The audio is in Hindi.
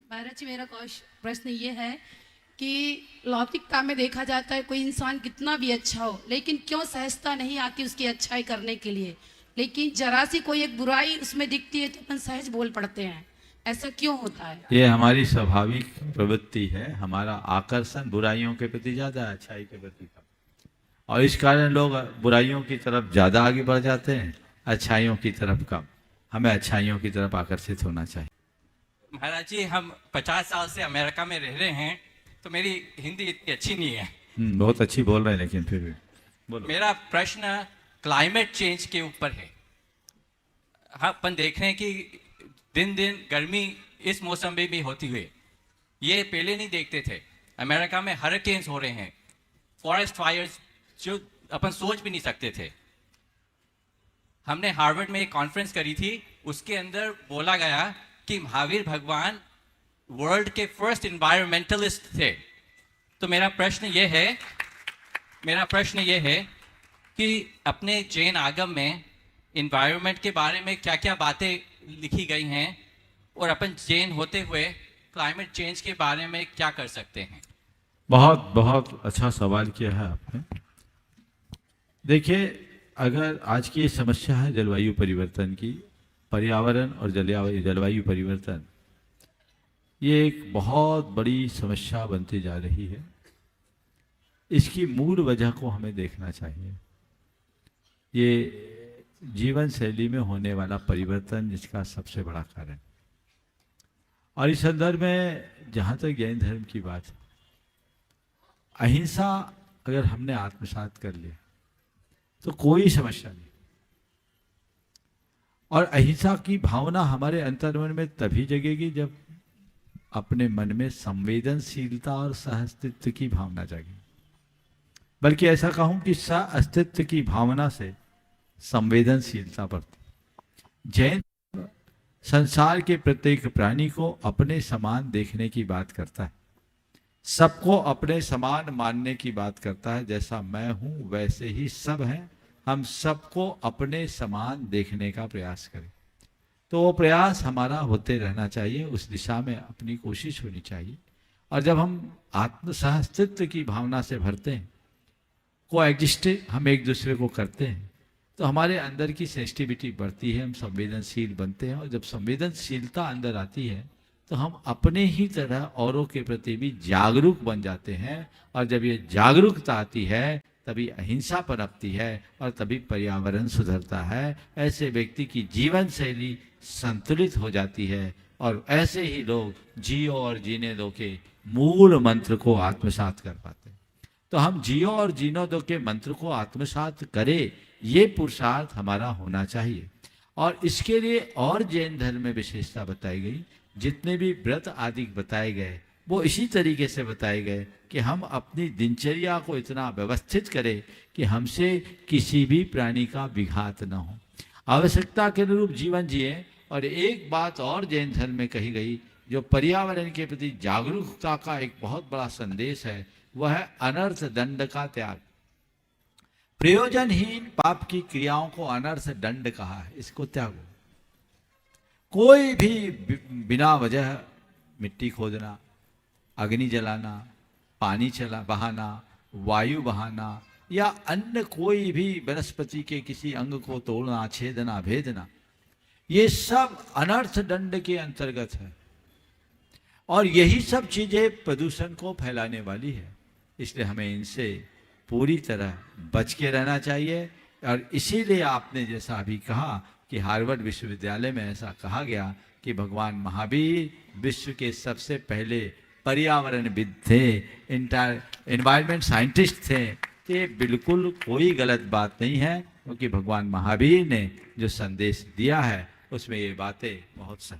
महाराज जी, मेरा प्रश्न ये है कि लौकिकता में देखा जाता है कोई इंसान कितना भी अच्छा हो, लेकिन क्यों सहजता नहीं आती उसकी अच्छाई करने के लिए। लेकिन जरा सी कोई एक बुराई उसमें दिखती है तो अपन सहज बोल पड़ते हैं, ऐसा क्यों होता है? ये हमारी स्वाभाविक प्रवृत्ति है। हमारा आकर्षण बुराइयों के प्रति ज्यादा है, अच्छाई के प्रति कम। और इस कारण लोग बुराइयों की तरफ ज्यादा आगे बढ़ जाते हैं, अच्छाइयों की तरफ कम। हमें अच्छाइयों की तरफ आकर्षित होना चाहिए। महाराज जी, हम 50 साल से अमेरिका में रह रहे हैं, तो मेरी हिंदी इतनी अच्छी नहीं है। बहुत अच्छी बोल रहे हैं, लेकिन फिर भी बोलो। मेरा प्रश्न क्लाइमेट चेंज के ऊपर है। हाँ, अपन देख रहे हैं कि दिन दिन गर्मी इस मौसम में भी होती हुई, ये पहले नहीं देखते थे। अमेरिका में हरिकेन्स हो रहे हैं, फॉरेस्ट फायर्स जो अपन सोच भी नहीं सकते थे। हमने हार्वर्ड में एक कॉन्फ्रेंस करी थी, उसके अंदर बोला गया कि महावीर भगवान वर्ल्ड के फर्स्ट इन्वायरमेंटलिस्ट थे। तो मेरा प्रश्न ये है कि अपने जैन आगम में इन्वायरमेंट के बारे में क्या क्या बातें लिखी गई हैं, और अपन जैन होते हुए क्लाइमेट चेंज के बारे में क्या कर सकते हैं? बहुत बहुत अच्छा सवाल किया है आपने। देखिए, अगर आज की ये समस्या है जलवायु परिवर्तन की, पर्यावरण और जलवायु परिवर्तन, ये एक बहुत बड़ी समस्या बनती जा रही है। इसकी मूल वजह को हमें देखना चाहिए। ये जीवन शैली में होने वाला परिवर्तन इसका सबसे बड़ा कारण। और इस संदर्भ में जहाँ तक जैन धर्म की बात है, अहिंसा अगर हमने आत्मसात कर लिया तो कोई समस्या नहीं। और अहिंसा की भावना हमारे अंतर्मन में तभी जगेगी जब अपने मन में संवेदनशीलता और सहअस्तित्व की भावना जागे। बल्कि ऐसा कहूं कि सहअस्तित्व की भावना से संवेदनशीलता बढ़ती। जैन संसार के प्रत्येक प्राणी को अपने समान देखने की बात करता है, सबको अपने समान मानने की बात करता है। जैसा मैं हूं वैसे ही सब हैं, हम सबको अपने समान देखने का प्रयास करें। तो वो प्रयास हमारा होते रहना चाहिए, उस दिशा में अपनी कोशिश होनी चाहिए। और जब हम आत्म सहअस्तित्व की भावना से भरते हैं, को एग्जिस्ट हम एक दूसरे को करते हैं, तो हमारे अंदर की सेंसिटिविटी बढ़ती है, हम संवेदनशील बनते हैं। और जब संवेदनशीलता अंदर आती है तो हम अपने ही तरह औरों के प्रति भी जागरूक बन जाते हैं। और जब ये जागरूकता आती है तभी अहिंसा पनपती है और तभी पर्यावरण सुधरता है। ऐसे व्यक्ति की जीवन शैली संतुलित हो जाती है और ऐसे ही लोग जियो और जीने दो के मूल मंत्र को आत्मसात कर पाते हैं। तो हम जियो और जीने दो के मंत्र को आत्मसात करें, ये पुरुषार्थ हमारा होना चाहिए। और इसके लिए और जैन धर्म में विशेषता बताई गई। जितने भी व्रत आदि बताए गए वो इसी तरीके से बताए गए कि हम अपनी दिनचर्या को इतना व्यवस्थित करें कि हमसे किसी भी प्राणी का विघात न हो, आवश्यकता के अनुरूप जीवन जिए। और एक बात और जैन धर्म में कही गई जो पर्यावरण के प्रति जागरूकता का एक बहुत बड़ा संदेश है, वह है अनर्थ दंड का त्याग। प्रयोजनहीन पाप की क्रियाओं को अनर्थ दंड कहा है, इसको त्यागो। कोई भी बिना वजह मिट्टी खोदना, अग्नि जलाना, पानी बहाना, वायु बहाना या अन्य कोई भी वनस्पति के किसी अंग को तोड़ना, छेदना, भेदना, ये सब अनर्थ दंड के अंतर्गत है। और यही सब चीजें प्रदूषण को फैलाने वाली है। इसलिए हमें इनसे पूरी तरह बच के रहना चाहिए। और इसीलिए आपने जैसा अभी कहा कि हार्वर्ड विश्वविद्यालय में ऐसा कहा गया कि भगवान महावीर विश्व के सबसे पहले पर्यावरणविद थे, एनवायरमेंट साइंटिस्ट थे। ये बिल्कुल कोई गलत बात नहीं है, क्योंकि भगवान महावीर ने जो संदेश दिया है उसमें ये बातें बहुत सही।